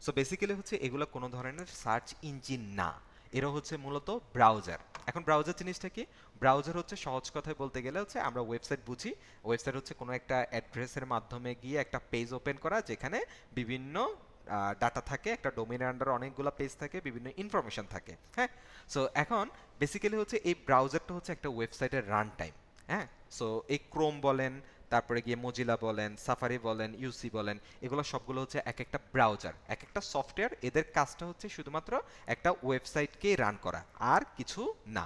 So basically হচ্ছে এগুলো কোনো ধরনের সার্চ ইঞ্জিন না, এরা হচ্ছে মূলত ব্রাউজার। এখন ব্রাউজার জিনিসটা কি? ব্রাউজার হচ্ছে সহজ কথায় বলতে গেলে হচ্ছে আমরা ওয়েবসাইট বুঝি। ওয়েবসাইট হচ্ছে কোনো একটা অ্যাড্রেসের মাধ্যমে গিয়ে একটা পেজ ওপেন করা, যেখানে বিভিন্ন ডাটা থাকে, একটা ডোমেনের আন্ডার অনেকগুলো পেজ থাকে, বিভিন্ন ইনফরমেশন থাকে, হ্যাঁ। সো এখন বেসিক্যালি হচ্ছে এই ব্রাউজারটা হচ্ছে একটা ওয়েবসাইটের রান টাইম, হ্যাঁ। সো এই ক্রোম বলেন, তারপরে গিয়ে মজিলা বলেন, সাফারি বলেন, ইউসি বলেন, এগুলো সবগুলো হচ্ছে এক একটা ব্রাউজার, এক একটা সফটওয়্যার। এদের কাজটা হচ্ছে শুধুমাত্র একটা ওয়েবসাইটকে রান করা, আর কিছু না।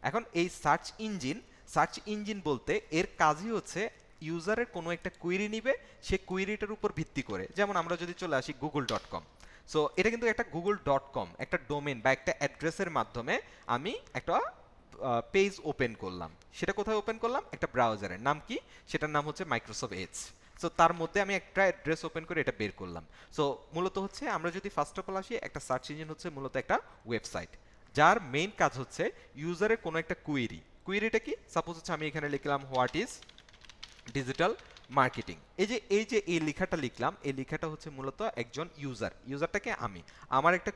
এখন এই সার্চ ইঞ্জিন বলতে এর কাজই হচ্ছে ইউজারের কোনো একটা কুইরি নিবে, সে কুইরিটার উপর ভিত্তি করে, যেমন আমরা যদি চলে আসি google.com। সো এটা কিন্তু একটা google.com একটা ডোমেন বা একটা অ্যাড্রেসের মাধ্যমে আমি একটা পেজ ওপেন করলাম। সেটা কোথায় ওপেন করলাম? একটা ব্রাউজারের নাম কি? সেটার নাম হচ্ছে মাইক্রোসফট এজ। সো তার মধ্যে আমি একটা অ্যাড্রেস ওপেন করে এটা বের করলাম। সো মূলত হচ্ছে আমরা যদি ফার্স্ট অফ অল আসি, একটা সার্চ ইঞ্জিন হচ্ছে মূলত একটা ওয়েবসাইট, যার মেইন কাজ হচ্ছে ইউজারের কোনো একটা কুইরিটা কি? সাপোজ হচ্ছে আমি এখানে লিখলাম হোয়াট ইজ ডিজিটাল মার্কেটিং। এই যে এই লেখাটা লিখলাম, এই লেখাটা হচ্ছে মূলত একজন ইউজারটাকে আমি, আমার একটা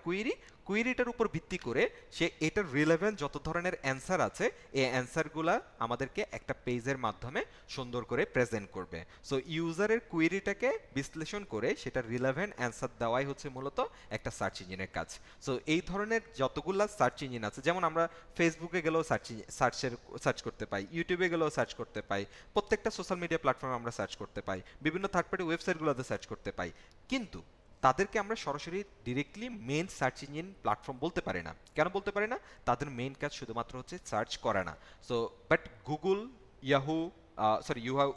কুইরিটার উপর ভিত্তি করে সে এটার রিলেভেন্ট যত ধরনের অ্যান্সার আছে, এই অ্যান্সারগুলা আমাদেরকে একটা পেজের মাধ্যমে সুন্দর করে প্রেজেন্ট করবে। সো ইউজারের কুইরিটাকে বিশ্লেষণ করে সেটা রিলেভেন্ট অ্যান্সার দেওয়াই হচ্ছে মূলত একটা সার্চ ইঞ্জিনের কাজ। সো এই ধরনের যতগুলা সার্চ ইঞ্জিন আছে, যেমন আমরা ফেসবুকে গেলেও সার্চ করতে পাই, ইউটিউবে গেলেও সার্চ করতে পাই, প্রত্যেকটা সোশ্যাল মিডিয়া প্ল্যাটফর্মে আমরা সার্চ করতে পাই, বিভিন্ন থার্ড পার্টি ওয়েবসাইটগুলোতে সার্চ করতে পাই, কিন্তু তাদেরকে আমরা সরাসরি directly main search engine platform বলতে পারি না। কেন বলতে পারি না? তাদের মেইন কাজ শুধুমাত্র হচ্ছে সার্চ করা না। So but Google, Yahoo,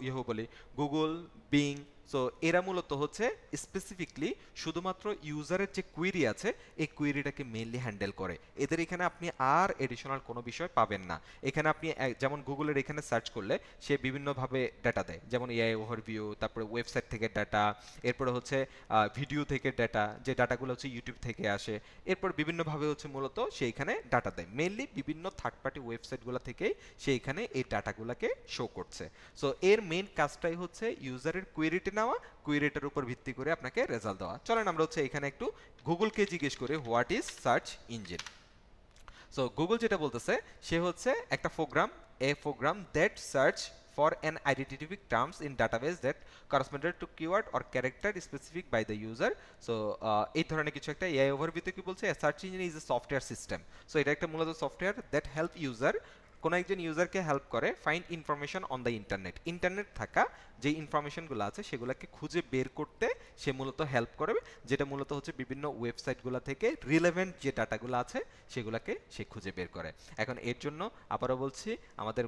Yahoo বলি, গুগল, বিং, সো এরা মূলত হচ্ছে স্পেসিফিকলি শুধুমাত্র ইউজারের যে কুইরি আছে এই কুইরিটাকে মেইনলি হ্যান্ডেল করে। এদের এখানে আপনি আর এডিশনাল কোনো বিষয় পাবেন না। এখানে আপনি যেমন গুগলের এখানে সার্চ করলে সে বিভিন্নভাবে ডাটা দেয়, যেমন এআই ওভারভিউ, তারপরে ওয়েবসাইট থেকে ডাটা, এরপরে হচ্ছে ভিডিও থেকে ডাটা, যে ডাটাগুলো হচ্ছে ইউটিউব থেকে আসে, এরপর বিভিন্নভাবে হচ্ছে মূলত সে এখানে ডাটা দেয়, মেইনলি বিভিন্ন থার্ড পার্টি ওয়েবসাইটগুলো থেকেই সে এখানে এই ডাটাগুলোকে শো করছে। সো এর মেইন কাজটাই হচ্ছে ইউজারের কুয়েরিটি নেওয়া, কুয়েরিটার উপর ভিত্তি করে আপনাকে রেজাল্ট দেওয়া। চলেন আমরা হচ্ছে এখানে একটু গুগলকে জিজ্ঞেস করি what is search engine. So Google যেটা বলতেছে, সে হচ্ছে একটা program that search for an identified terms in database that corresponded to keyword or character specific by the user. So এই ধরনের কিছু একটা এআই ওভারভিউতে কি বলছে, search engine is a software system. So এটা একটা মূলত সফটওয়্যার দ্যাট হেল্প ইউজার, কোনো একজন ইউজারকে হেল্প করে find information on the internet থাকা যে ইনফরমেশনগুলো আছে সেগুলোকে খুঁজে বের করতে সে মূলত হেল্প করবে, যেটা মূলত হচ্ছে বিভিন্ন ওয়েবসাইটগুলো থেকে রিলেভেন্ট যে ডাটাগুলো আছে সেগুলোকে সে খুঁজে বের করে। এখন এর জন্য আবারও বলছি, আমাদের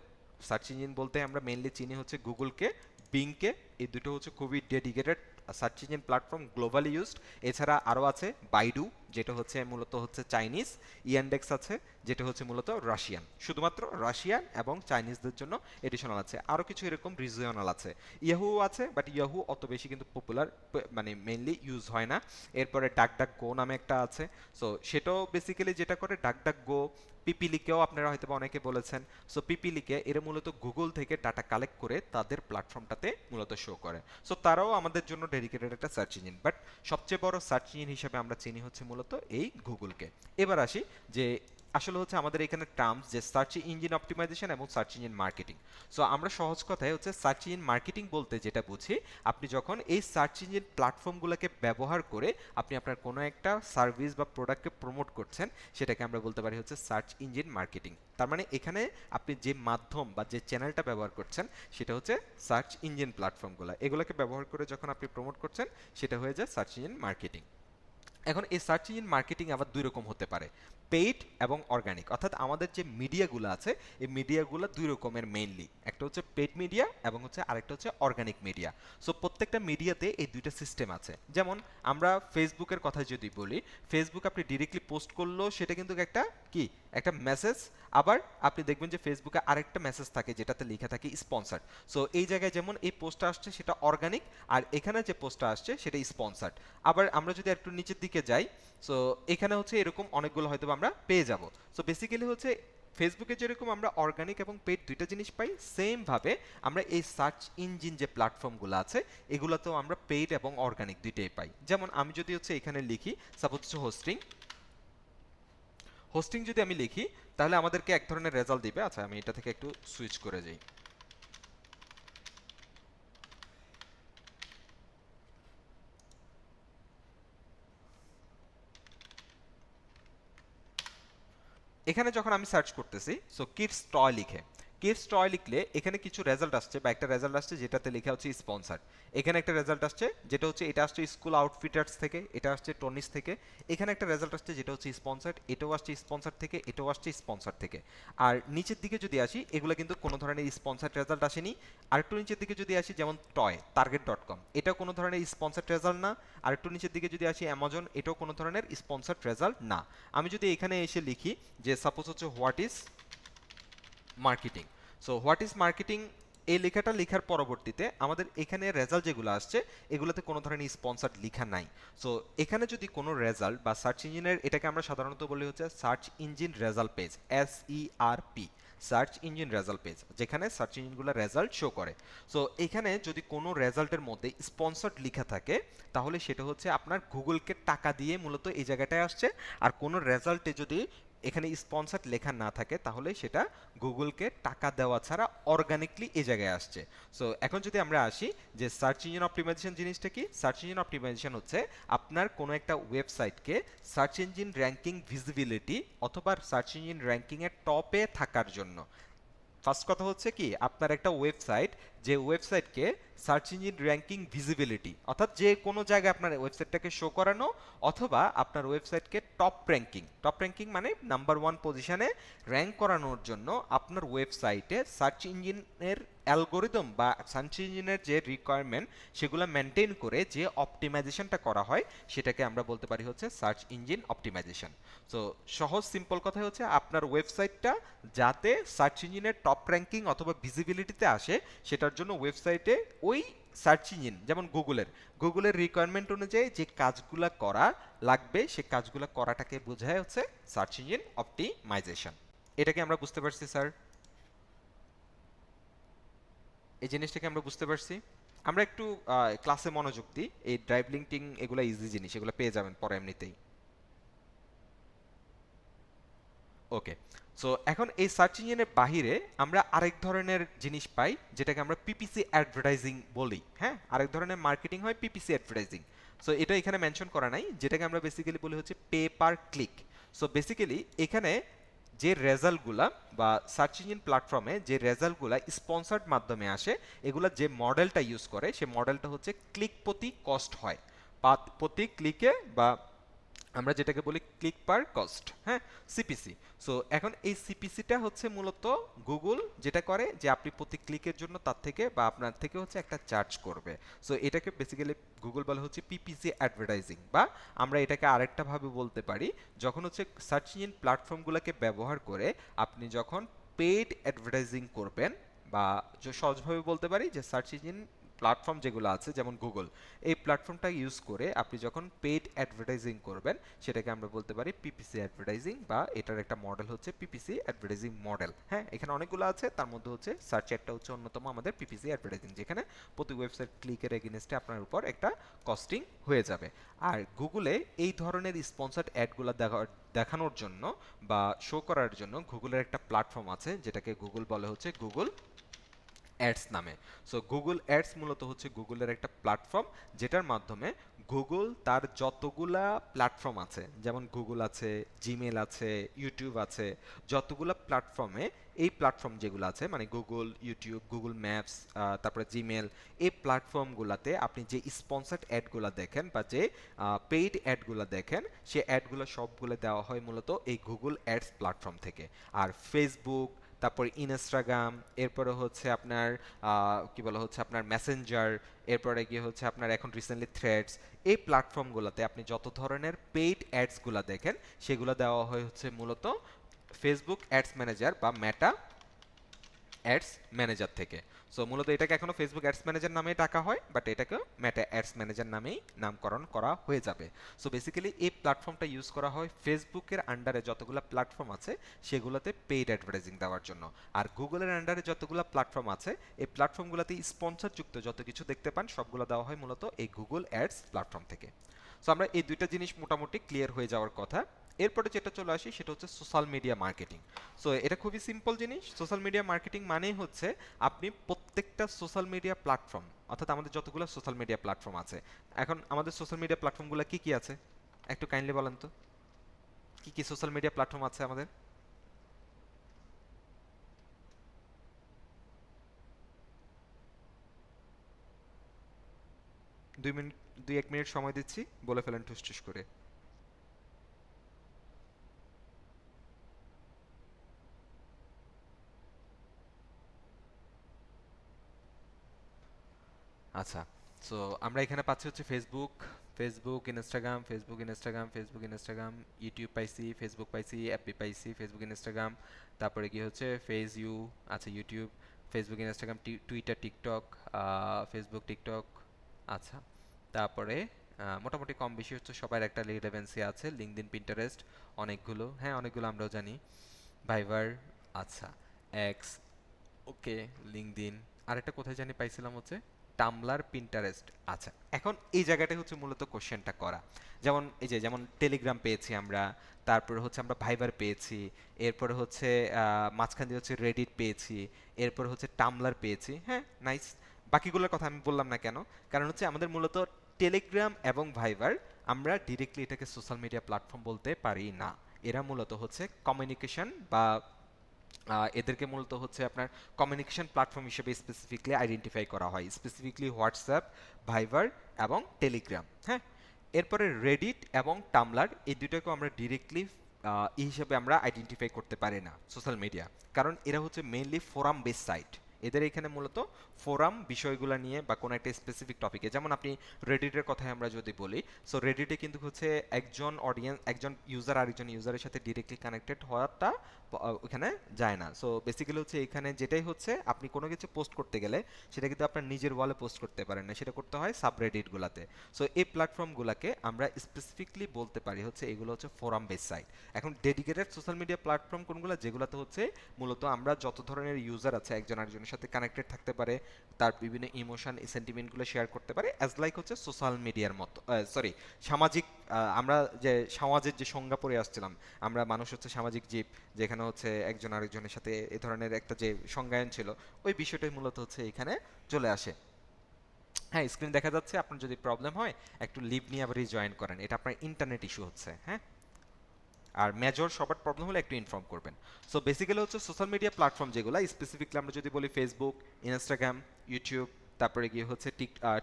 সার্চ ইঞ্জিন বলতে আমরা মেইনলি চিনি হচ্ছে গুগলকে, বিংকে। এই দুটো হচ্ছে খুবই dedicated search engine platform, globally used. এছাড়া আরও আছে বাইডু, যেটা হচ্ছে মূলত হচ্ছে চাইনিজ, ইয়ান্ডেক্স আছে, যেটা হচ্ছে মূলত রাশিয়ান, শুধুমাত্র রাশিয়ান এবং চাইনিজদের জন্য এডিশনাল আছে, আরও কিছু এরকম রিজিওনাল আছে। ইয়াহু আছে, বাট ইয়াহু অত বেশি কিন্তু পপুলার, মানে মেইনলি ইউজ হয় না। এরপরে ডাক গো নামে একটা আছে। সো সেটাও বেসিক্যালি যেটা করে, ডাক গো, পিপিলিকেও আপনারা হয়তো অনেকে বলেছেন। সো পিপিলিকে এরা মূলত গুগল থেকে ডাটা কালেক্ট করে তাদের প্ল্যাটফর্মটাতে মূলত শো করে। সো তারাও আমাদের জন্য ডেডিকেটেড একটা সার্চ ইঞ্জিন, বাট সবচেয়ে বড় সার্চ ইঞ্জিন হিসেবে আমরা চিনি হচ্ছে মূলত এই গুগলকে। এবার আসি যে আসলে হচ্ছে আমাদের এখানে টার্মস যে সার্চ ইঞ্জিন অপটিমাইজেশন এবং সার্চ ইঞ্জিন মার্কেটিং। সো আমরা সহজ কথায় হচ্ছে সার্চ ইঞ্জিন মার্কেটিং বলতে যেটা বুঝি, আপনি যখন এই সার্চ ইঞ্জিন প্ল্যাটফর্মগুলোকে ব্যবহার করে আপনি আপনার কোনো একটা সার্ভিস বা প্রোডাক্টকে প্রমোট করছেন, সেটাকে আমরা বলতে পারি হচ্ছে সার্চ ইঞ্জিন মার্কেটিং। তার মানে এখানে আপনি যে মাধ্যম বা যে চ্যানেলটা ব্যবহার করছেন সেটা হচ্ছে সার্চ ইঞ্জিন প্ল্যাটফর্মগুলো, এগুলোকে ব্যবহার করে যখন আপনি প্রমোট করছেন সেটা হয়ে যায় সার্চ ইঞ্জিন মার্কেটিং। এখন এই সার্চ ইঞ্জিন মার্কেটিং আবার দুই রকম হতে পারে, পেইড এবং অর্গানিক। অর্থাৎ আমাদের যে মিডিয়াগুলো আছে এই মিডিয়াগুলো দুই রকমের মেইনলি, একটা হচ্ছে পেইড মিডিয়া এবং হচ্ছে আরেকটা হচ্ছে অর্গানিক মিডিয়া। সো প্রত্যেকটা মিডিয়াতে এই দুইটা সিস্টেম আছে। যেমন আমরা ফেসবুকের কথা যদি বলি, ফেসবুক আপনি ডিরেক্টলি পোস্ট করলেও সেটা কিন্তু একটা কি, একটা মেসেজ। আবার আপনি দেখবেন যে ফেসবুকে আরেকটা মেসেজ থাকে যেটাতে লেখা থাকে স্পন্সার্ড। সো এই জায়গায় যেমন এই পোস্টটা আসছে সেটা অর্গানিক, আর এখানে যে পোস্টটা আসছে সেটা স্পন্সার্ড। আবার আমরা যদি একটু নিচের দিকে যাই, সো এখানে হচ্ছে এরকম অনেকগুলো হয়তো আমরা পেয়ে যাব। সো বেসিক্যালি হচ্ছে ফেসবুকে যেরকম আমরা অর্গানিক এবং পেইড দুইটা জিনিস পাই, সেম ভাবে আমরা এই সার্চ ইঞ্জিন যে প্ল্যাটফর্মগুলো আছে এগুলোতেও আমরা পেইড এবং অর্গানিক দুইটাই পাই। যেমন আমি যদি হচ্ছে এখানে লিখি সাপোজ হচ্ছে হোস্টিং, হোস্টিং যদি আমি লিখি তাহলে আমাদেরকে এক ধরনের রেজাল্ট দিবে। আচ্ছা আমি এটা থেকে একটু সুইচ করে যাই। এখানে যখন আমি সার্চ করতেছি সো কিডস টয় লিখে, কিডস টয় লিখলে এখানে কিছু রেজাল্ট আসছে বা একটা রেজাল্ট আসছে যেটাতে লেখা হচ্ছে স্পন্সর। এখানে একটা রেজাল্ট আসছে যেটা হচ্ছে এটা আসছে স্কুল আউটফিটার্স থেকে, এটা আসছে টনিস থেকে। এখানে একটা রেজাল্ট আসছে যেটা হচ্ছে স্পন্সর, এটাও আসছে স্পন্সর থেকে, এটাও আসছে স্পন্সর থেকে। আর নিচের দিকে যদি আসি এগুলো কিন্তু কোনো ধরনের স্পন্সর রেজাল্ট আসেনি। আর একটু নিচের দিকে যদি আসি যেমন টয় target.com, এটা কোনো ধরনের স্পন্সর রেজাল্ট না। আর একটু নিচের দিকে যদি আসি অ্যামাজন, এটাও কোনো ধরনের স্পন্সর রেজাল্ট না। আমি যদি এখানে এসে লিখি যে সাপোজ হচ্ছে what is marketing, so what is marketing এই লেখাটা লেখার পরবর্তীতে আমাদের এখানে রেজাল্ট যেগুলো আসছে এগুলোতে কোনো ধরনের স্পন্সর লেখা নাই। সো এখানে যদি কোনো রেজাল্ট বা সার্চ ইঞ্জিনের, এটাকে আমরা সাধারণত বলি হচ্ছে search engine result page, SERP, search engine result page, যেখানে সার্চ ইঞ্জিনগুলো রেজাল্ট শো করে। সো এখানে যদি কোনো রেজাল্টের মধ্যে স্পন্সর্ড লেখা থাকে তাহলে সেটা হচ্ছে আপনার গুগলকে টাকা দিয়ে মূলত এই জায়গাটায় আসছে। আর কোনো রেজাল্টে যদি এখানে স্পন্সর্ড লেখা না থাকে তাহলে সেটা গুগলকে টাকা দেওয়া ছাড়া অর্গানিকলি এই জায়গায় আসছে। সো এখন যদি আমরা আসি যে সার্চ ইঞ্জিন অপটিমাইজেশন জিনিসটা কি, সার্চ ইঞ্জিন অপটিমাইজেশন হচ্ছে আপনার কোনো একটা ওয়েবসাইটকে সার্চ ইঞ্জিন র্যাঙ্কিং ভিজিবিলিটি অথবা সার্চ ইঞ্জিন র্যাঙ্কিংয়ের টপে থাকার জন্য। ফার্স্ট কথা হচ্ছে কি আপনার একটা ওয়েবসাইট, যে ওয়েবসাইটকে সার্চ ইঞ্জিন র্যাঙ্কিং ভিজিবিলিটি অর্থাৎ যে কোনো জায়গায় আপনার ওয়েবসাইটটাকে শো করানো, অথবা আপনার ওয়েবসাইটকে টপ র্যাঙ্কিং মানে নাম্বার 1 পজিশনে র্যাঙ্ক করানোর জন্য আপনার ওয়েবসাইটে সার্চ ইঞ্জিনের অ্যালগোরিদম বা সার্চ ইঞ্জিনের যে রিকোয়ারমেন্ট সেগুলো মেনটেন করে যে অপটিমাইজেশনটা করা হয় সেটাকে আমরা বলতে পারি হচ্ছে সার্চ ইঞ্জিন অপটিমাইজেশন। সো সহজ সিম্পল কথা হচ্ছে আপনার ওয়েবসাইটটা যাতে সার্চ ইঞ্জিনের টপ র্যাঙ্কিং অথবা ভিজিবিলিটিতে আসে সেটার জন্য ওয়েবসাইটে ওই সার্চ ইঞ্জিন যেমন গুগলের রিকোয়ারমেন্ট অনুযায়ী যে কাজগুলো করা লাগবে সে কাজগুলো করাটাকে বোঝায় হচ্ছে সার্চ ইঞ্জিন অপটিমাইজেশন। এটাকে আমরা বুঝতে পারছি স্যার? এই জিনিসটাকে আমরা বুঝতে পারছি। আমরা একটু ক্লাসে মনোযোগ দিই, এই ড্রাইভ লিঙ্কিং এগুলো ইজি জিনিস, এগুলো পেয়ে যাবেন পরে এমনিতেই। ওকে, সো এখন এই সার্চ ইঞ্জিনের বাহিরে আমরা আরেক ধরনের জিনিস পাই যেটাকে আমরা পিপিসি অ্যাডভার্টাইজিং বলি। হ্যাঁ, আরেক ধরনের মার্কেটিং হয় পিপিসি অ্যাডভার্টাইজিং। সো এটা এখানে মেনশন করা নাই, যেটাকে আমরা বেসিক্যালি বলি হচ্ছে pay per click. So basically এখানে যে রেজাল্টগুলা বা সার্চ ইঞ্জিন প্ল্যাটফর্মে যে রেজাল্টগুলা স্পন্সর্ড মাধ্যমে আসে এগুলা যে মডেলটা ইউজ করে সে মডেলটা হচ্ছে ক্লিক প্রতি কস্ট হয়, প্রতি ক্লিকে, বা আমরা যেটাকে বলি ক্লিক পার কস্ট, হ্যাঁ, সিপিসি। সো এখন এই সিপিসিটা হচ্ছে মূলত গুগল যেটা করে যে আপনি প্রতি ক্লিকের জন্য তার থেকে বা আপনার থেকে হচ্ছে একটা চার্জ করবে। সো এটাকে বেসিক্যালি গুগল বলে হচ্ছে পিপিসি অ্যাডভার্টাইজিং, বা আমরা এটাকে আরেকটা ভাবে বলতে পারি যখন হচ্ছে সার্চ ইঞ্জিন প্ল্যাটফর্মগুলোকে ব্যবহার করে আপনি যখন পেইড অ্যাডভার্টাইজিং করবেন, বা সহজভাবে বলতে পারি যে সার্চ ইঞ্জিন প্ল্যাটফর্ম যেগুলো আছে যেমন গুগল, এই প্ল্যাটফর্মটা ইউজ করে আপনি যখন পেইড অ্যাডভার্টাইজিং করবেন সেটাকে আমরা বলতে পারি পিপিসি অ্যাডভার্টাইজিং, বা এটার একটা মডেল হচ্ছে পিপিসি অ্যাডভার্টাইজিং মডেল। হ্যাঁ, এখানে অনেকগুলো আছে, তার মধ্যে হচ্ছে সার্চ একটা হচ্ছে অন্যতম আমাদের পিপিসি অ্যাডভার্টাইজিং, যেখানে প্রতি ওয়েবসাইট ক্লিকের এগেইনস্টে আপনার উপর একটা কস্টিং হয়ে যাবে। আর গুগলে এই ধরনের স্পন্সর্ড অ্যাডগুলো দেখানোর জন্য বা শো করার জন্য গুগলের একটা প্ল্যাটফর্ম আছে যেটাকে গুগল বলে হচ্ছে গুগল অ্যাডস নামে। সো গুগল অ্যাডস মূলত হচ্ছে গুগলের একটা প্ল্যাটফর্ম যেটার মাধ্যমে গুগল তার যতগুলা প্ল্যাটফর্ম আছে যেমন গুগল আছে, জিমেল আছে, ইউটিউব আছে, যতগুলা প্ল্যাটফর্মে এই প্ল্যাটফর্ম যেগুলো আছে মানে গুগল, ইউটিউব, গুগল ম্যাপস, তারপরে জিমেল, এই প্ল্যাটফর্মগুলোতে আপনি যে স্পন্সার্ড অ্যাডগুলো দেখেন বা যে পেইড অ্যাডগুলো দেখেন সে অ্যাডগুলো সবগুলো দেওয়া হয় মূলত এই গুগল অ্যাডস প্ল্যাটফর্ম থেকে। আর ফেসবুক, তারপর ইনস্টাগ্রাম, এরপরে হচ্ছে আপনার কি বলা হচ্ছে আপনার মেসেঞ্জার, এরপরে গিয়ে হচ্ছে আপনার এখন রিসেন্টলি থ্রেডস, এই প্ল্যাটফর্মগুলোতে আপনি যত ধরনের পেইড অ্যাডসগুলো দেখেন সেগুলো দেওয়া হয় হচ্ছে মূলত ফেসবুক অ্যাডস ম্যানেজার বা মেটা অ্যাডস ম্যানেজার থেকে। সো মূলত এটাকে এখনো ফেসবুক অ্যাডস ম্যানেজার নামেই ডাকা হয়, বাট এটাকে মেটা অ্যাডস ম্যানেজার নামেই নামকরণ করা হয়ে যাবে। সো বেসিক্যালি এই প্ল্যাটফর্মটা ইউজ করা হয় ফেসবুকের আন্ডারে যতগুলো প্ল্যাটফর্ম আছে সেগুলোতে পেইড অ্যাডভার্টাইজিং দেওয়ার জন্য। আর গুগলের আন্ডারে যতগুলো প্ল্যাটফর্ম আছে এই প্ল্যাটফর্মগুলোতে স্পন্সরযুক্ত যত কিছু দেখতে পান সবগুলো দেওয়া হয় মূলত এই গুগল অ্যাডস প্ল্যাটফর্ম থেকে। সো আমরা এই দুইটা জিনিস মোটামুটি ক্লিয়ার হয়ে যাওয়ার কথা। এরপরে যেটা চলে আসি সেটা হচ্ছে সোশ্যাল মিডিয়া মার্কেটিং। সো এটা খুবই সিম্পল জিনিস। সোশ্যাল মিডিয়া মার্কেটিং মানেই হচ্ছে আপনি প্রত্যেকটা সোশ্যাল মিডিয়া প্ল্যাটফর্ম, অর্থাৎ আমাদের যতগুলো সোশ্যাল মিডিয়া প্ল্যাটফর্ম আছে, এখন আমাদের সোশ্যাল মিডিয়া প্ল্যাটফর্মগুলো কি কি আছে একটু কাইন্ডলি বলেন তো, কি কি সোশ্যাল মিডিয়া প্ল্যাটফর্ম আছে আমাদের? 2 মিনিট, 2-1 মিনিট সময় দিচ্ছি, বলে ফেলেন ঠুস ঠুস করে। আচ্ছা, সো আমরা এখানে পাচ্ছি হচ্ছে ফেসবুক, ফেসবুক ইনস্টাগ্রাম, ইউটিউব পাইছি, ফেসবুক পাইছি, অ্যাপি পাইছি, ফেসবুক ইনস্টাগ্রাম, তারপরে কি হচ্ছে ফেস ইউ, আচ্ছা YouTube, Facebook Instagram, Twitter, TikTok, Facebook, TikTok, আচ্ছা, তারপরে মোটামুটি কম বেশি হচ্ছে সবার একটা রিলেভেন্সি আছে, লিঙ্কডইন, পিন্টারেস্ট, অনেকগুলো, হ্যাঁ অনেকগুলো আমরাও জানি, ভাইবার, আচ্ছা, এক্স, ওকে, লিঙ্কডইন, আরেকটা কোথায় জানি পাইছিলাম হচ্ছে টামলার, পিন্টারেস্ট। আচ্ছা, এখন এই জায়গাটাই হচ্ছে মূলত কোশ্চেনটা করা। যেমন এই যে যেমন টেলিগ্রাম পেয়েছি আমরা, তারপরে হচ্ছে আমরা ভাইবার পেয়েছি, এরপরে হচ্ছে মাঝখান দিয়ে হচ্ছে রেডিট পেয়েছি, এরপরে হচ্ছে টামলার পেয়েছি, হ্যাঁ নাইস। বাকিগুলোর কথা আমি বললাম না কেন, কারণ হচ্ছে আমাদের মূলত টেলিগ্রাম এবং ভাইবার আমরা ডিরেক্টলি এটাকে সোশ্যাল মিডিয়া প্ল্যাটফর্ম বলতে পারি না। এরা মূলত হচ্ছে কমিউনিকেশন বা এদেরকে মূলত হচ্ছে আপনার কমিউনিকেশন প্ল্যাটফর্ম হিসেবে স্পেসিফিকলি আইডেন্টিফাই করা হয়, স্পেসিফিকলি হোয়াটসঅ্যাপ, ভাইবার এবং টেলিগ্রাম, হ্যাঁ। এরপরে রেডিট এবং টামলার এই দুটোকেও আমরা ডিরেক্টলি এই হিসেবে আমরা আইডেন্টিফাই করতে পারি না সোশ্যাল মিডিয়া, কারণ এরা হচ্ছে মেইনলি ফোরাম বেস সাইট। এদের এখানে মূলত ফোরাম বিষয়গুলো নিয়ে বা কোনো একটা স্পেসিফিক টপিকে, যেমন আপনি রেডিটের কথায় আমরা যদি বলি, সো রেডিটে কিন্তু হচ্ছে একজন অডিয়েন্স, একজন ইউজার আরেকজন ইউজারের সাথে ডিরেক্টলি কানেক্টেড হওয়াটা ওখানে যায় না। সো বেসিক্যালি হচ্ছে এখানে যেটাই হচ্ছে আপনি কোনো কিছু পোস্ট করতে গেলে সেটা কিন্তু আপনার নিজের ওয়ালে পোস্ট করতে পারেন না, সেটা করতে হয় সাবরেডিটগুলোতে। সো এই প্ল্যাটফর্মগুলোকে আমরা স্পেসিফিকলি বলতে পারি হচ্ছে এগুলো হচ্ছে ফোরাম বেস সাইট। এখন ডেডিকেটেড সোশ্যাল মিডিয়া প্ল্যাটফর্ম কোনগুলো, যেগুলোতে হচ্ছে মূলত আমরা যত ধরনের ইউজার আছে একজন আরেকজনের সাথে কানেক্টেড থাকতে পারে, তার বিভিন্ন ইমোশন সেন্টিমেন্টগুলো শেয়ার করতে পারে, অ্যাজ লাইক হচ্ছে সোশ্যাল মিডিয়ার মতো, সরি, সামাজিক, আমরা যে সমাজের যে সংজ্ঞা পড়ে আসছিলাম, আমরা মানুষ হচ্ছে সামাজিক জীব, যেখানে হচ্ছে একজন আরেকজনের সাথে এ ধরনের একটা যে সংজ্ঞায়ন ছিল, ওই বিষয়টাই মূলত হচ্ছে এখানে চলে আসে। হ্যাঁ, স্ক্রিন দেখা যাচ্ছে, আপনার যদি প্রবলেম হয় একটু লিভ নিয়ে আবার রিজয়েন করেন, এটা আপনার ইন্টারনেট ইস্যু হচ্ছে, হ্যাঁ। আর মেজর সবার প্রবলেম হলে একটু ইনফর্ম করবেন। সো বেসিক্যালি হচ্ছে সোশ্যাল মিডিয়া প্ল্যাটফর্ম যেগুলো স্পেসিফিকলি আমরা যদি বলি ফেসবুক, ইনস্টাগ্রাম, ইউটিউব, তারপরে গিয়ে হচ্ছে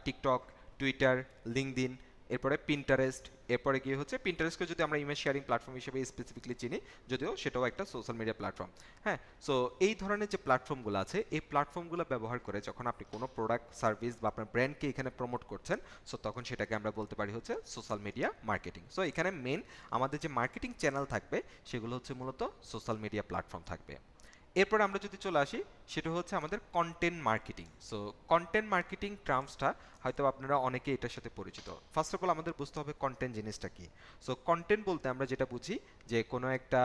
টিকটক, টুইটার, লিঙ্কডইন, এরপরে পিন্টারেস্ট, এরপরে গিয়ে হচ্ছে পিন্টারেস্টকে যদি আমরা ইমেজ শেয়ারিং প্ল্যাটফর্ম হিসেবে স্পেসিফিকলি চিনি, যদিও সেটাও একটা সোশ্যাল মিডিয়া প্ল্যাটফর্ম, হ্যাঁ। সো এই ধরনের যে প্ল্যাটফর্মগুলো আছে এই প্ল্যাটফর্মগুলো ব্যবহার করে যখন আপনি কোনো প্রোডাক্ট, সার্ভিস বা আপনার ব্র্যান্ডকে এখানে প্রমোট করছেন, সো তখন সেটাকে আমরা বলতে পারি হচ্ছে সোশ্যাল মিডিয়া মার্কেটিং। সো এখানে মেন আমাদের যে মার্কেটিং চ্যানেল থাকবে সেগুলো হচ্ছে মূলত সোশ্যাল মিডিয়া প্ল্যাটফর্ম থাকবে। এরপর আমরা যদি চলে আসি সেটা হচ্ছে আমাদের content marketing. So content marketing টার্মসটা হয়তো আপনারা অনেকেই এটার সাথে পরিচিত। ফার্স্ট অফ অল আমাদের বুঝতে হবে কন্টেন্ট জিনিসটা কি। সো কন্টেন্ট বলতে আমরা যেটা বুঝি যে কোনো একটা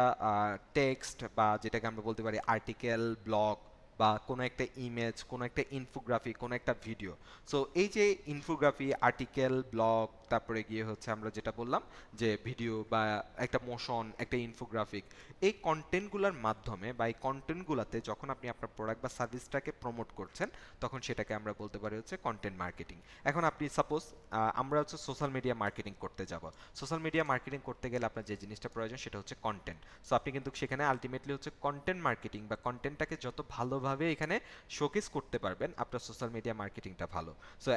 টেক্সট বা যেটাকে আমরা বলতে পারি আর্টিকেল, ব্লগ বা কোনো একটা ইমেজ, কোনো একটা ইনফোগ্রাফি, কোনো একটা ভিডিও। সো এই যে ইনফোগ্রাফি, আর্টিকেল, ব্লগ, তারপরে গিয়ে হচ্ছে আমরা যেটা বললাম যে ভিডিও বা একটা মোশন, একটা ইনফোগ্রাফিক, এই কন্টেন্টগুলোর মাধ্যমে বা এই কন্টেন্টগুলোতে যখন আপনি আপনার প্রোডাক্ট বা সার্ভিসটাকে প্রমোট করছেন তখন সেটাকে আমরা বলতে পারি হচ্ছে কন্টেন্ট মার্কেটিং। এখন আপনি সাপোজ আমরা হচ্ছে সোশ্যাল মিডিয়া মার্কেটিং করতে যাব। সোশ্যাল মিডিয়া মার্কেটিং করতে গেলে আপনার যে জিনিসটা প্রয়োজন সেটা হচ্ছে কন্টেন্ট। সো আপনি কিন্তু সেখানে আলটিমেটলি হচ্ছে কন্টেন্ট মার্কেটিং বা কন্টেন্টটাকে যত ভালোভাবে এখানে শোকেস করতে পারবেন আপনার সোশ্যাল মিডিয়া মার্কেটিংটা ভালো। সো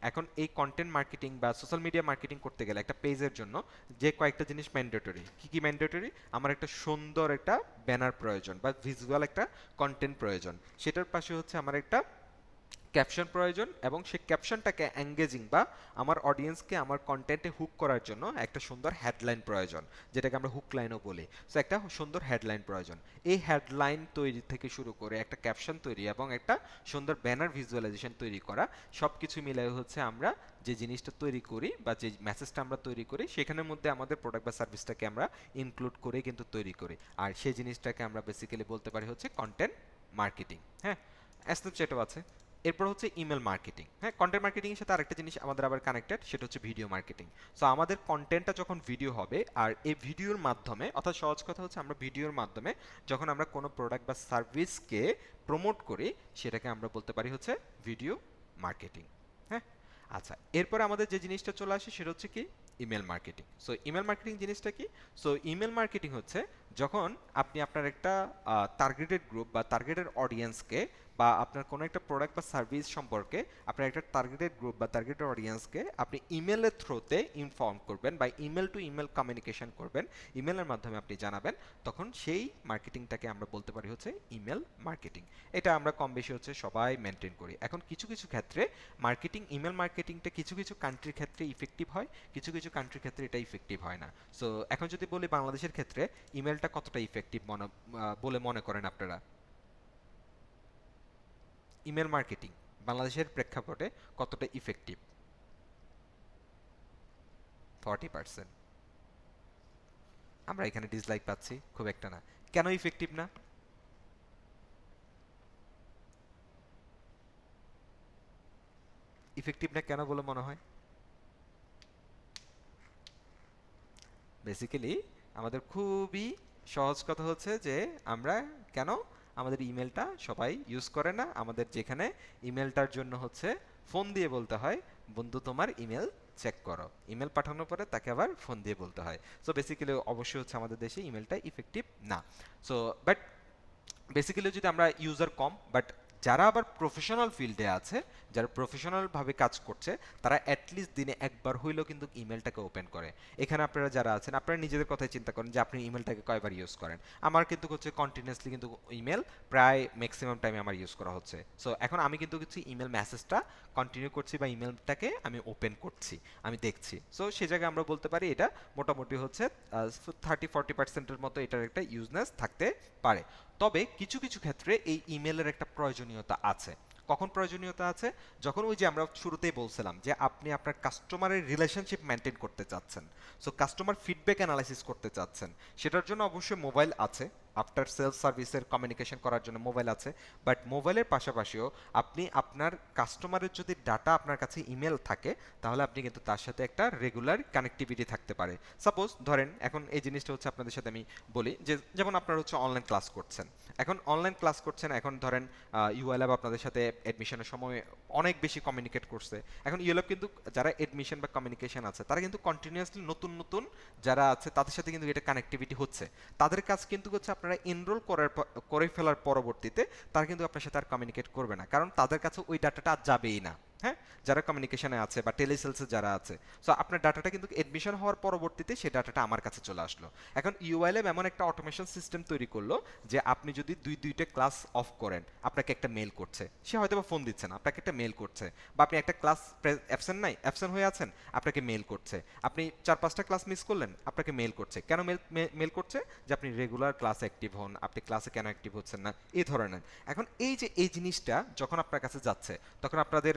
এখন এই কন্টেন্ট মার্কেটিং বা সোশ্যাল মিডিয়া মার্কেটিং করতে গেলে একটা পেজের জন্য যে কয়েকটা জিনিস ম্যান্ডেটরি, কি কি ম্যান্ডেটরি? আমার একটা সুন্দর একটা ব্যানার প্রয়োজন বা ভিজুয়াল একটা কন্টেন্ট প্রয়োজন, সেটার পাশে হচ্ছে আমার একটা ক্যাপশন প্রয়োজন, এবং সেই ক্যাপশনটাকে এঙ্গেজিং বা আমার অডিয়েন্সকে আমার কন্টেন্টে হুক করার জন্য একটা সুন্দর হেডলাইন প্রয়োজন, যেটাকে আমরা হুক লাইনও বলি। সো একটা সুন্দর হেডলাইন প্রয়োজন। এই হেডলাইন তৈরি থেকে শুরু করে একটা ক্যাপশন তৈরি এবং একটা সুন্দর ব্যানার ভিজুয়ালাইজেশন তৈরি করা, সব কিছু মিলাই হচ্ছে আমরা যে জিনিসটা তৈরি করি বা যে মেসেজটা আমরা তৈরি করি সেখানের মধ্যে আমাদের প্রোডাক্ট বা সার্ভিসটাকে আমরা ইনক্লুড করে কিন্তু তৈরি করি। আর সেই জিনিসটাকে আমরা বেসিক্যালি বলতে পারি হচ্ছে কন্টেন্ট মার্কেটিং। হ্যাঁ, স্ন্যাপচ্যাটও আছে। এরপর হচ্ছে ইমেল মার্কেটিং। হ্যাঁ, কন্টেন্ট মার্কেটিং এর সাথে আরেকটা জিনিস আমাদের আবার কানেক্টেড, সেটা হচ্ছে ভিডিও মার্কেটিং। সো আমাদের কন্টেন্টটা যখন ভিডিও হবে, আর এই ভিডিওর মাধ্যমে, অর্থাৎ সহজ কথা হচ্ছে আমরা ভিডিওর মাধ্যমে যখন আমরা কোনো প্রোডাক্ট বা সার্ভিসকে প্রমোট করি, সেটাকে আমরা বলতে পারি হচ্ছে ভিডিও মার্কেটিং। হ্যাঁ, আচ্ছা, এরপরে আমাদের যে জিনিসটা চলে আসে সেটা হচ্ছে কি email marketing. So email marketing জিনিসটা কি? সো ইমেল মার্কেটিং হচ্ছে যখন আপনি আপনার একটা টার্গেটেড গ্রুপ বা টার্গেটেড অডিয়েন্সকে, বা আপনার কোনো একটা প্রোডাক্ট বা সার্ভিস সম্পর্কে আপনার একটা টার্গেটেড গ্রুপ বা টার্গেটেড অডিয়েন্সকে আপনি ইমেলের থ্রুতে ইনফর্ম করবেন বা ইমেল টু ইমেল কমিউনিকেশন করবেন, ইমেলের মাধ্যমে আপনি জানাবেন, তখন সেই মার্কেটিংটাকে আমরা বলতে পারি হচ্ছে ইমেল মার্কেটিং। এটা আমরা কম বেশি হচ্ছে সবাই মেনটেন করি। এখন কিছু কিছু ক্ষেত্রে মার্কেটিং, ইমেল মার্কেটিংটা কিছু কিছু কান্ট্রির ক্ষেত্রে ইফেক্টিভ হয়, কিছু কিছু কান্ট্রির ক্ষেত্রে এটা ইফেক্টিভ হয় না। সো এখন যদি বলি বাংলাদেশের ক্ষেত্রে ইমেলটা কতটা ইফেক্টিভ বলে মনে করেন আপনারা? ইমেল মার্কেটিং বাংলাদেশের প্রেক্ষাপটে কতটা ইফেক্টিভ? 40%। আমরা এখানে ডিসলাইক পাচ্ছি খুব একটা না। কেন ইফেক্টিভ না? ইফেক্টিভ না কেন বলে মনে হয়? বেসিক্যালি আমাদের খুবই সহজ কথা হচ্ছে যে আমরা কেন আমাদের ইমেলটা সবাই ইউজ করে না, আমাদের যেখানে ইমেলটার জন্য হচ্ছে ফোন দিয়ে বলতে হয় বন্ধু তোমার ইমেল চেক করো, ইমেল পাঠানোর পরে তাকে আবার ফোন দিয়ে বলতে হয়। সো বেসিক্যালি অবশ্যই হচ্ছে আমাদের দেশে ইমেলটা ইফেক্টিভ না। সো বাট বেসিক্যালি যদি আমরা ইউজার কম, বাট যারা আবার প্রফেশনাল ফিল্ডে আছে, যারা প্রফেশনালভাবে কাজ করছে, তারা অ্যাটলিস্ট দিনে একবার হইলেও কিন্তু ইমেলটাকে ওপেন করে। এখানে আপনারা যারা আছেন আপনারা নিজেদের কথাই চিন্তা করেন যে আপনি ইমেলটাকে কয়বার ইউজ করেন। আমার কিন্তু হচ্ছে কন্টিনিউয়াসলি কিন্তু ইমেল প্রায় ম্যাক্সিমাম টাইমে আমার ইউজ করা হচ্ছে। সো এখন আমি কিন্তু হচ্ছে ইমেল মেসেজটা কন্টিনিউ করছি বা ইমেলটাকে আমি ওপেন করছি, আমি দেখছি। সো সে জায়গায় আমরা বলতে পারি এটা মোটামুটি হচ্ছে 30-40%-এর মতো এটার একটা ইউজনেস থাকতে পারে। তবে কিছু কিছু ক্ষেত্রে এই ইমেলের একটা প্রয়োজনীয়তা আছে। কখন প্রয়োজনীয়তা আছে? যখন ওই যে আমরা শুরুতেই বলছিলাম যে আপনি আপনার কাস্টমারের রিলেশনশিপ মেনটেন করতে চাচ্ছেন, সো কাস্টমার ফিডব্যাক অ্যানালাইসিস করতে চাচ্ছেন, সেটার জন্য অবশ্যই মোবাইল আছে, আফটার সেলস সার্ভিসের কমিউনিকেশন করার জন্য মোবাইল আছে। বাট মোবাইলের পাশাপাশিও আপনি আপনার কাস্টমারের যদি ডাটা আপনার কাছে ইমেল থাকে, তাহলে আপনি কিন্তু তার সাথে একটা রেগুলার কানেক্টিভিটি থাকতে পারে। সাপোজ ধরেন এখন এই জিনিসটা হচ্ছে আপনাদের সাথে আমি বলি যে যেমন আপনারা হচ্ছে অনলাইন ক্লাস করছেন, এখন অনলাইন ক্লাস করছেন, এখন ধরেন ইউএলএব আপনাদের সাথে অ্যাডমিশনের সময় অনেক বেশি কমিউনিকেট করছে। এখন ইউএলএব কিন্তু যারা অ্যাডমিশন বা কমিউনিকেশন আছে তারা কিন্তু কন্টিনিউয়াসলি নতুন নতুন যারা আছে তাদের সাথে কিন্তু এটা কানেক্টিভিটি হচ্ছে। তাদের কাজ কিন্তু হচ্ছে আপনারা এনরোল করে ফেলার পরবর্তীতে তারা কিন্তু আপনার সাথে আর কমিউনিকেট করবে না, কারণ তাদের কাছে ওই ডাটাটা আর যাবেই না। হ্যাঁ, যারা কমিউনিকেশনে আছে বা টেলিসেলসে যারা আছে, সো আপনার ডাটাটা কিন্তু এডমিশন হওয়ার পরবর্তীতে সেই ডাটাটা আমার কাছে চলে আসলো। এখন ইউআইএলএম এমন একটা অটোমেশন সিস্টেম তৈরি করলো যে আপনি যদি দুইটা ক্লাস অফ করেন, আপনাকে একটা মেল করছে, সে হয়তো বা ফোন দিচ্ছে না, আপনাকে একটা মেল করছে, বা আপনি একটা ক্লাস অ্যাবসেন্ট নাই, অ্যাবসেন্ট হয়ে আছেন, আপনাকে মেল করছে, আপনি 4-5টা ক্লাস মিস করলেন, আপনাকে মেল করছে। কেন মেল করছে? যে আপনি রেগুলার ক্লাসে অ্যাক্টিভ হন, আপনি ক্লাসে কেন অ্যাক্টিভ হচ্ছেন না, এই ধরনের। এখন এই যে এই জিনিসটা যখন আপনার কাছে যাচ্ছে, তখন আপনাদের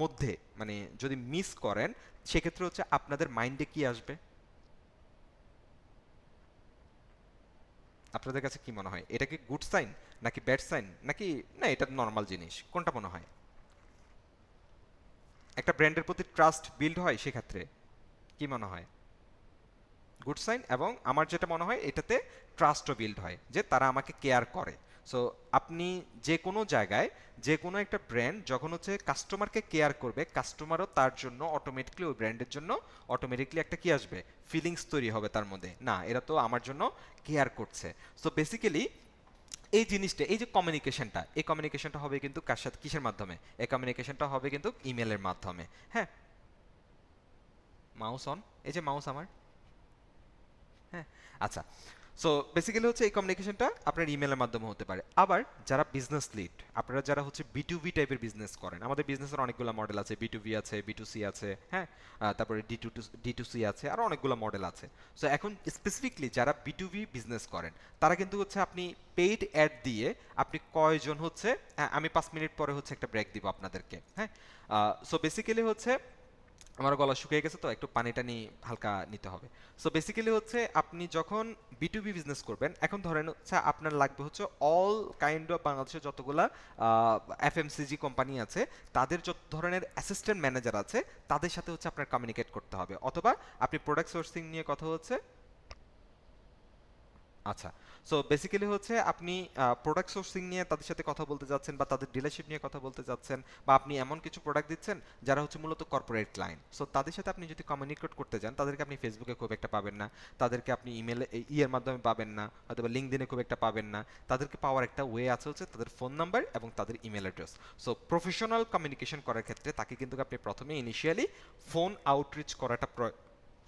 মধ্যে মানে যদি মিস করেন, সেক্ষেত্রে হচ্ছে আপনাদের মাইন্ডে কি আসবে? আপনাদের কাছে কি মনে হয়, এটা কি গুড সাইন নাকি ব্যাড সাইন, নাকি না এটা নর্মাল জিনিস, কোনটা মনে হয়? একটা ব্র্যান্ডের প্রতি ট্রাস্ট বিল্ড হয় সেক্ষেত্রে, কি মনে হয়? Good sign. এবং আমার যেটা মনে হয় এটাতে ট্রাস্টও বিল্ড হয় যে তারা আমাকে কেয়ার করে। সো আপনি যে কোনো জায়গায় যে কোনো একটা ব্র্যান্ড যখন হচ্ছে কাস্টমারকে কেয়ার করবে, কাস্টমারও তার জন্য অটোমেটিকলি ওই ব্র্যান্ডের জন্য অটোমেটিকলি একটা কি আসবে, ফিলিংস তৈরি হবে তার মধ্যে, না এরা তো আমার জন্য কেয়ার করছে। সো বেসিক্যালি এই জিনিসটা, এই যে কমিউনিকেশনটা, এই কমিউনিকেশনটা হবে কিন্তু কার সাথে, কিসের মাধ্যমে? এই কমিউনিকেশনটা হবে কিন্তু ইমেলের মাধ্যমে। হ্যাঁ, মাউস অন, এই যে মাউস আমার। হ্যাঁ, আচ্ছা, সো বেসিক্যালি হচ্ছে এই কমিউনিকেশনটা আপনার ইমেলের মাধ্যমে হতে পারে। আবার যারা বিজনেস লিড, আপনারা যারা হচ্ছে B2B টাইপের বিজনেস করেন, আমাদের বিজনেসের অনেকগুলো মডেল আছে, B2B আছে, B2C আছে, হ্যাঁ, তারপরে D2C আছে, আরও অনেকগুলো মডেল আছে। সো এখন স্পেসিফিকলি যারা B2B বিজনেস করেন, তারা কিন্তু হচ্ছে আপনি পেইড অ্যাড দিয়ে আপনি কয়জন হচ্ছে, আমি 5 মিনিট পরে হচ্ছে একটা ব্রেক দিব আপনাদেরকে, হ্যাঁ। সো বেসিক্যালি হচ্ছে আমার গলা শুকিয়ে গেছে, তো একটু পানি টানি হালকা নিতে হবে। সো বেসিক্যালি হচ্ছে আপনি যখন B2B বিজনেস করবেন, এখন ধরেন হচ্ছে আপনার লাগবে হচ্ছে অল কাইন্ড অফ বাংলাদেশের যতগুলা FMCG কোম্পানি আছে, তাদের যত ধরনের অ্যাসিস্ট্যান্ট ম্যানেজার আছে, তাদের সাথে হচ্ছে আপনার কমিউনিকেট করতে হবে। অথবা আপনি প্রোডাক্ট সোর্সিং নিয়ে কথা হচ্ছে, আচ্ছা। সো বেসিক্যালি হচ্ছে আপনি প্রোডাক্ট সোর্সিং নিয়ে তাদের সাথে কথা বলতে যাচ্ছেন, বা তাদের ডিলারশিপ নিয়ে কথা বলতে যাচ্ছেন, বা আপনি এমন কিছু প্রোডাক্ট দিচ্ছেন যারা হচ্ছে মূলত কর্পোরেট ক্লায়েন্ট। সো তাদের সাথে আপনি যদি কমিউনিকেট করতে যান, তাদেরকে আপনি ফেসবুকে খুব একটা পাবেন না, তাদেরকে আপনি ইমেলে ইয়ের মাধ্যমে পাবেন না, হয়তো বা লিঙ্কডিনে খুব একটা পাবেন না। তাদেরকে পাওয়ার একটা ওয়ে আছে হচ্ছে তাদের ফোন নাম্বার এবং তাদের email address. So professional communication করার ক্ষেত্রে তাকে কিন্তু আপনি প্রথমে ইনিশিয়ালি ফোন আউটরিচ করাটা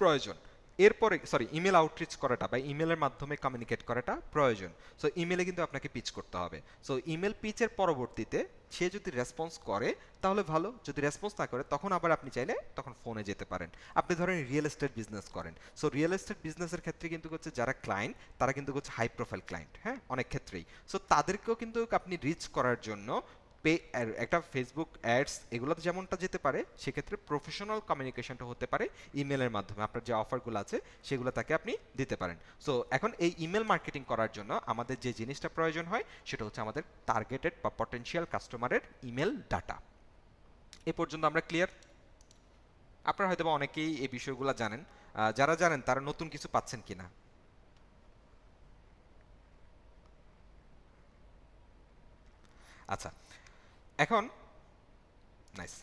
প্রয়োজন। এরপরে ইমেল আউটরিচ করাটা বা ইমেলের মাধ্যমে কমিউনিকেট করাটা প্রয়োজন। সো ইমেলে কিন্তু আপনাকে পিচ করতে হবে। সো ইমেল পিচের পরবর্তীতে সে যদি রেসপন্স করে তাহলে ভালো, যদি রেসপন্স না করে তখন আবার আপনি চাইলে তখন ফোনে যেতে পারেন। আপনি ধরেন রিয়েল এস্টেট বিজনেস করেন, সো রিয়েল এস্টেট বিজনেসের ক্ষেত্রে কিন্তু হচ্ছে যারা ক্লায়েন্ট তারা কিন্তু হচ্ছে হাই প্রোফাইল ক্লায়েন্ট, হ্যাঁ, অনেক ক্ষেত্রেই। সো তাদেরকেও কিন্তু আপনি রিচ করার জন্য একটা ফেসবুক অ্যাডস এগুলোতে যেমনটা যেতে পারে, সেক্ষেত্রে প্রফেশনাল কমিউনিকেশনটা হতে পারে ইমেলের মাধ্যমে। আপনার যে অফারগুলো আছে সেগুলো তাকে আপনি দিতে পারেন। সো এখন এই ইমেল মার্কেটিং করার জন্য আমাদের যে জিনিসটা প্রয়োজন হয় সেটা হচ্ছে আমাদের টার্গেটেড বা পটেনশিয়াল কাস্টমারের ইমেল ডাটা। এ পর্যন্ত আমরা ক্লিয়ার? আপনারা হয়তো বা অনেকেই এই বিষয়গুলো জানেন, যারা জানেন তারা নতুন কিছু পাচ্ছেন কিনা। আচ্ছা, এখন নাইস।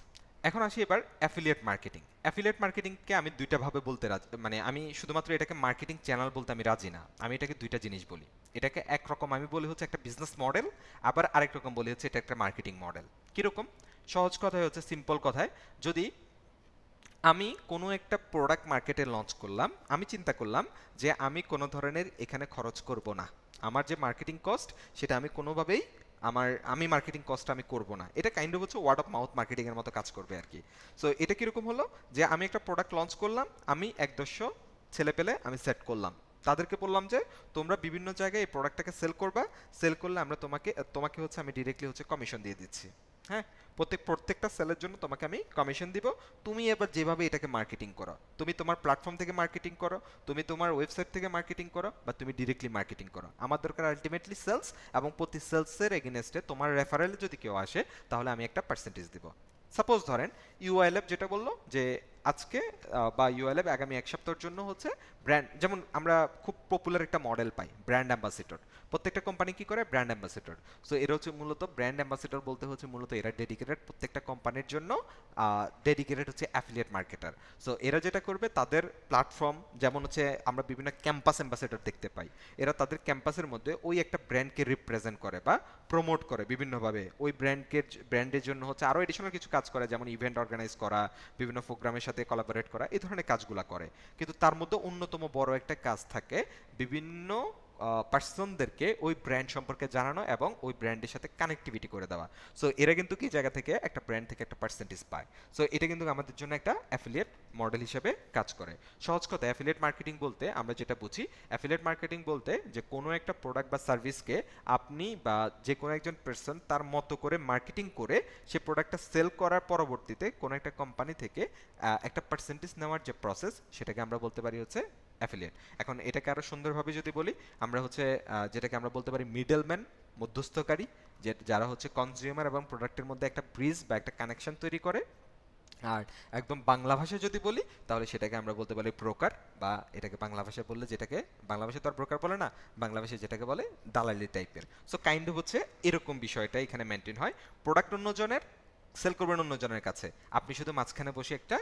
এখন আসি এবার অ্যাফিলিয়েট মার্কেটিং। অ্যাফিলিয়েট মার্কেটিংকে আমি দুইটা ভাবে বলতে রাজি, মানে আমি শুধুমাত্র এটাকে মার্কেটিং চ্যানেল বলতে আমি রাজি না, আমি এটাকে দুইটা জিনিস বলি। এটাকে একরকম আমি বলি হচ্ছে একটা বিজনেস মডেল, আবার আরেক রকম বলি হচ্ছে এটা একটা মার্কেটিং মডেল। কিরকম? সহজ কথায় হচ্ছে, সিম্পল কথায়, যদি আমি কোনো একটা প্রোডাক্ট মার্কেটে লঞ্চ করলাম, আমি চিন্তা করলাম যে আমি কোনো ধরনের এখানে খরচ করব না, আমার যে মার্কেটিং কস্ট সেটা আমি কোনোভাবেই আমি মার্কেটিং কস্ট আমি করব না, এটা কাইন্ড অফ হচ্ছে ওয়ার্ড অফ মাউথ মার্কেটিং এর মতো কাজ করবে আর কি। সো এটা কিরকম হলো, যে আমি একটা প্রোডাক্ট লঞ্চ করলাম, আমি 1-200 ছেলে পেলে আমি সেট করলাম, তাদেরকে বললাম যে তোমরা বিভিন্ন জায়গায় এই প্রোডাক্টটাকে সেল করবা, সেল করলে আমরা তোমাকে হচ্ছে আমি ডিরেক্টলি হচ্ছে কমিশন দিয়ে দিচ্ছি, হ্যাঁ, প্রত্যেকটা সেলের জন্য তোমাকে আমি কমিশন দিব। তুমি এবার যেভাবে এটাকে মার্কেটিং করো, তুমি তোমার প্ল্যাটফর্ম থেকে মার্কেটিং করো, তুমি তোমার ওয়েবসাইট থেকে মার্কেটিং করো, বা তুমি ডিরেক্টলি মার্কেটিং করো, আমার দরকার আলটিমেটলি সেলস, এবং প্রতি সেলসের এগেনস্টে তোমার রেফারেলে যদি কেউ আসে তাহলে আমি একটা পার্সেন্টেজ দিব। সাপোজ ধরেন ইউআইএলএফ যেটা বললো যে আজকে বা ইউআইএলএফ আগামী 1 সপ্তাহের জন্য হচ্ছে ব্র্যান্ড, যেমন আমরা খুব পপুলার একটা মডেল পাই ব্র্যান্ড অ্যাম্বাসেডর, প্রত্যেকটা কোম্পানি কি করে ব্র্যান্ড অ্যাম্বাসেডর। সো এরা হচ্ছে মূলত ব্র্যান্ড অ্যাম্বাসেডর বলতে হচ্ছে মূলত এরা ডেডিকেটেড প্রত্যেকটা কোম্পানির জন্য, ডেডিকেটেড হচ্ছে অ্যাফিলিয়েট মার্কেটার। সো এরা যেটা করবে তাদের প্ল্যাটফর্ম, যেমন হচ্ছে আমরা বিভিন্ন ক্যাম্পাস অ্যাম্বাসেডর দেখতে পাই, এরা তাদের ক্যাম্পাসের মধ্যে ওই একটা ব্র্যান্ডকে রিপ্রেজেন্ট করে বা প্রমোট করে বিভিন্নভাবে, ওই ব্র্যান্ডের জন্য হচ্ছে আরও এডিশনাল কিছু কাজ করে, যেমন ইভেন্ট অর্গানাইজ করা, বিভিন্ন প্রোগ্রামের সাথে কোলাবোরেট করা, এই ধরনের কাজগুলো করে। কিন্তু তার মধ্যে অন্যতম বড় একটা কাজ থাকে বিভিন্ন পার্সনদেরকে ওই ব্র্যান্ড সম্পর্কে জানানো এবং ওই ব্র্যান্ডের সাথে কানেক্টিভিটি করে দেওয়া। সো এরা কিন্তু কি জায়গা থেকে একটা ব্র্যান্ড থেকে একটা পার্সেন্টেজ পায়। সো এটা কিন্তু আমাদের জন্য একটা অ্যাফিলিয়েট মডেল হিসেবে কাজ করে। সহজ কথা, অ্যাফিলিয়েট মার্কেটিং বলতে আমরা যেটা বুঝি, অ্যাফিলিয়েট মার্কেটিং বলতে যে কোনো একটা প্রোডাক্ট বা সার্ভিসকে আপনি বা যে কোনো একজন পার্সন তার মতো করে মার্কেটিং করে সে প্রোডাক্টটা সেল করার পরবর্তীতে কোনো একটা কোম্পানি থেকে একটা পার্সেন্টেজ নেওয়ার যে প্রসেস, সেটাকে আমরা বলতে পারি হচ্ছে অ্যাফিলিয়েট। এখন এটাকে আরো সুন্দরভাবে যদি বলি, আমরা হচ্ছে যেটাকে আমরা বলতে পারি মিডলম্যান, মধ্যস্থকারী, যে যারা হচ্ছে কনজিউমার এবং প্রোডাক্টের মধ্যে একটা ব্রিজ বা একটা কানেকশন তৈরি করে। আর একদম বাংলা ভাষায় যদি বলি তাহলে সেটাকে আমরা বলতে পারি ব্রোকার, বা এটাকে বাংলা ভাষায় বললে, যেটাকে বাংলা ভাষায় তো আর ব্রোকার বলে না, বাংলা ভাষায় যেটাকে বলে দালালি টাইপের। সো কাইন্ড অফ হচ্ছে এরকম বিষয়টা এখানে মেনটেন হয়। প্রোডাক্ট অন্যজনের, সেল করবেন অন্যজনের কাছে, আপনি শুধু মাঝখানে বসে একটা